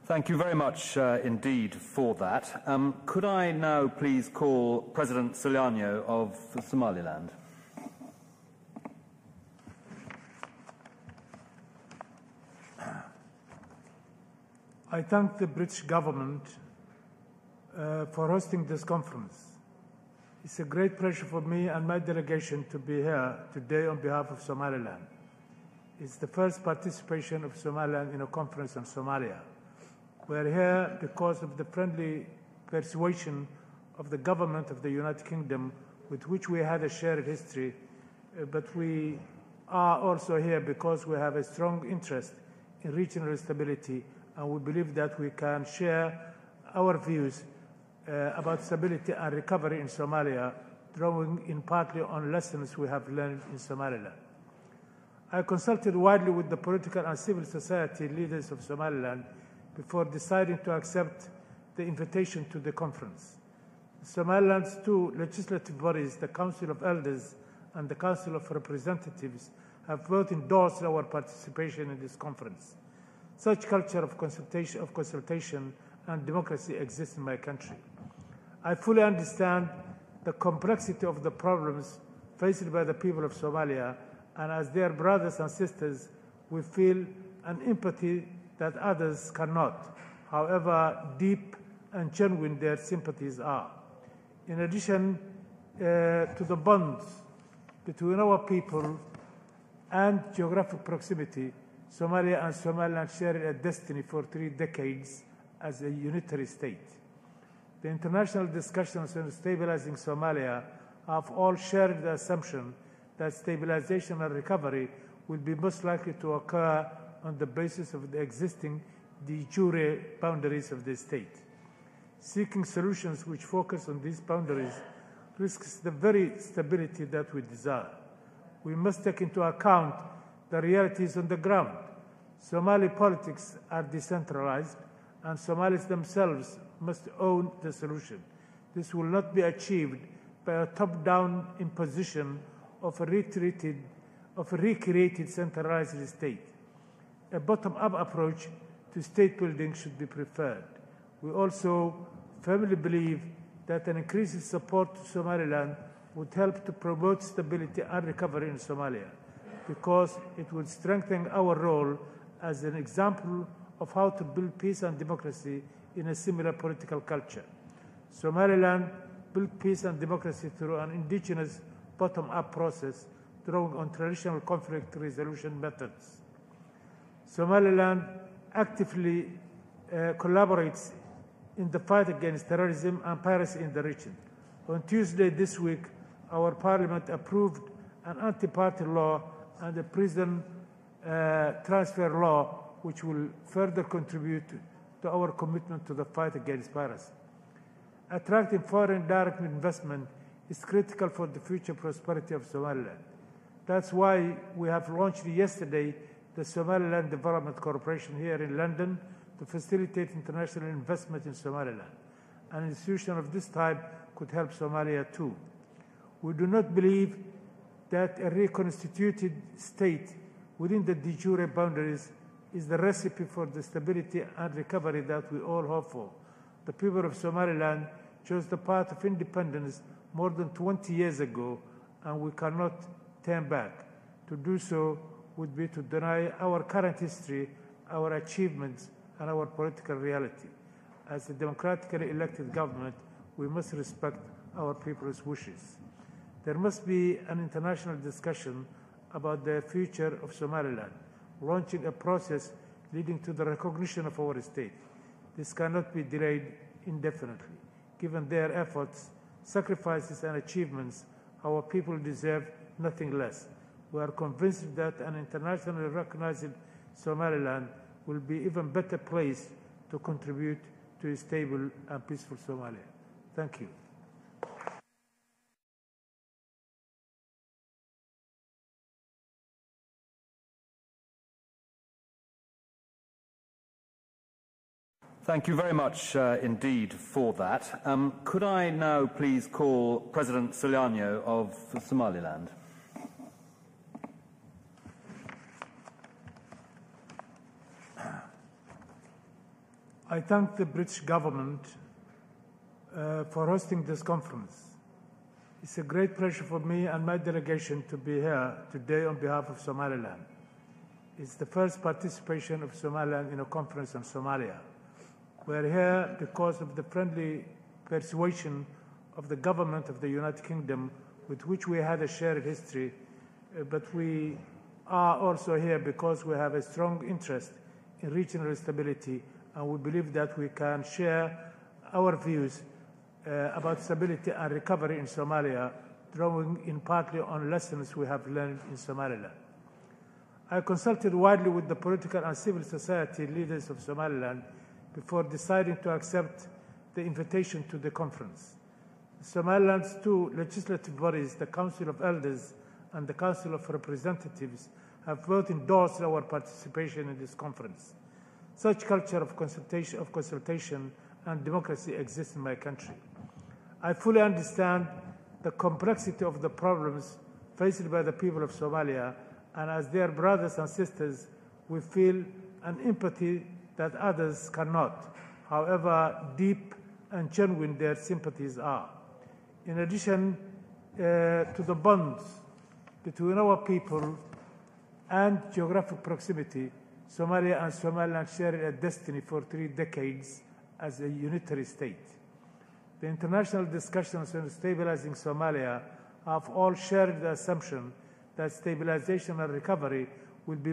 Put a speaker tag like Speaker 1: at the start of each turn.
Speaker 1: Thank you very much indeed for that. Could I now please call President Siilaanyo of Somaliland?
Speaker 2: I thank the British government for hosting this conference. It's a great pleasure for me and my delegation to be here today on behalf of Somaliland. It's the first participation of Somaliland in a conference on Somalia. We're here because of the friendly persuasion of the government of the United Kingdom, with which we had a shared history, but we are also here because we have a strong interest in regional stability, and we believe that we can share our views about stability and recovery in Somalia, drawing in partly on lessons we have learned in Somaliland. I consulted widely with the political and civil society leaders of Somaliland before deciding to accept the invitation to the conference. Somaliland's two legislative bodies, the Council of Elders and the Council of Representatives, have both endorsed our participation in this conference. Such culture of consultation and democracy exists in my country. I fully understand the complexity of the problems faced by the people of Somalia, and as their brothers and sisters, we feel an empathy that others cannot, however deep and genuine their sympathies are. In addition to the bonds between our people and geographic proximity, Somalia and Somaliland share a destiny for 3 decades as a unitary state. The international discussions on stabilizing Somalia have all shared the assumption that stabilization and recovery will be most likely to occur on the basis of the existing de jure boundaries of the state. Seeking solutions which focus on these boundaries risks the very stability that we desire. We must take into account the realities on the ground. Somali politics are decentralized, and Somalis themselves must own the solution. This will not be achieved by a top-down imposition of a recreated centralized state. A bottom-up approach to state building should be preferred. We also firmly believe that an increased support to Somaliland would help to promote stability and recovery in Somalia, because it would strengthen our role as an example of how to build peace and democracy in a similar political culture. Somaliland built peace and democracy through an indigenous bottom-up process drawing on traditional conflict resolution methods. Somaliland actively collaborates in the fight against terrorism and piracy in the region. On Tuesday this week, our parliament approved an anti-party law and a prison transfer law, which will further contribute to our commitment to the fight against piracy. Attracting foreign direct investment is critical for the future prosperity of Somaliland. That's why we have launched yesterday the Somaliland Development Corporation here in London to facilitate international investment in Somaliland. An institution of this type could help Somalia too. We do not believe that a reconstituted state within the de jure boundaries is the recipe for the stability and recovery that we all hope for. The people of Somaliland chose the path of independence more than 20 years ago, and we cannot turn back. To do so would be to deny our current history, our achievements, and our political reality. As a democratically elected government, we must respect our people's wishes. There must be an international discussion about the future of Somaliland, launching a process leading to the recognition of our state. This cannot be delayed indefinitely. Given their efforts, sacrifices, and achievements, our people deserve nothing less. We are convinced that an internationally recognized Somaliland will be even better placed to contribute to a stable and peaceful Somalia. Thank you.
Speaker 1: Thank you very much indeed for that. Could I now please call President Siilaanyo of Somaliland?
Speaker 2: I thank the British government for hosting this conference. It's a great pleasure for me and my delegation to be here today on behalf of Somaliland. It's the first participation of Somaliland in a conference on Somalia. We're here because of the friendly persuasion of the government of the United Kingdom, with which we had a shared history, but we are also here because we have a strong interest in regional stability, and we believe that we can share our views about stability and recovery in Somalia, drawing in partly on lessons we have learned in Somaliland. I consulted widely with the political and civil society leaders of Somaliland before deciding to accept the invitation to the conference. Somaliland's two legislative bodies, the Council of Elders and the Council of Representatives, have both endorsed our participation in this conference. Such culture of consultation and democracy exists in my country. I fully understand the complexity of the problems faced by the people of Somalia, and as their brothers and sisters, we feel an empathy that others cannot, however deep and genuine their sympathies are. In addition to the bonds between our people and geographic proximity, Somalia and Somaliland share a destiny for 3 decades as a unitary state. The international discussions on stabilizing Somalia have all shared the assumption that stabilization and recovery will be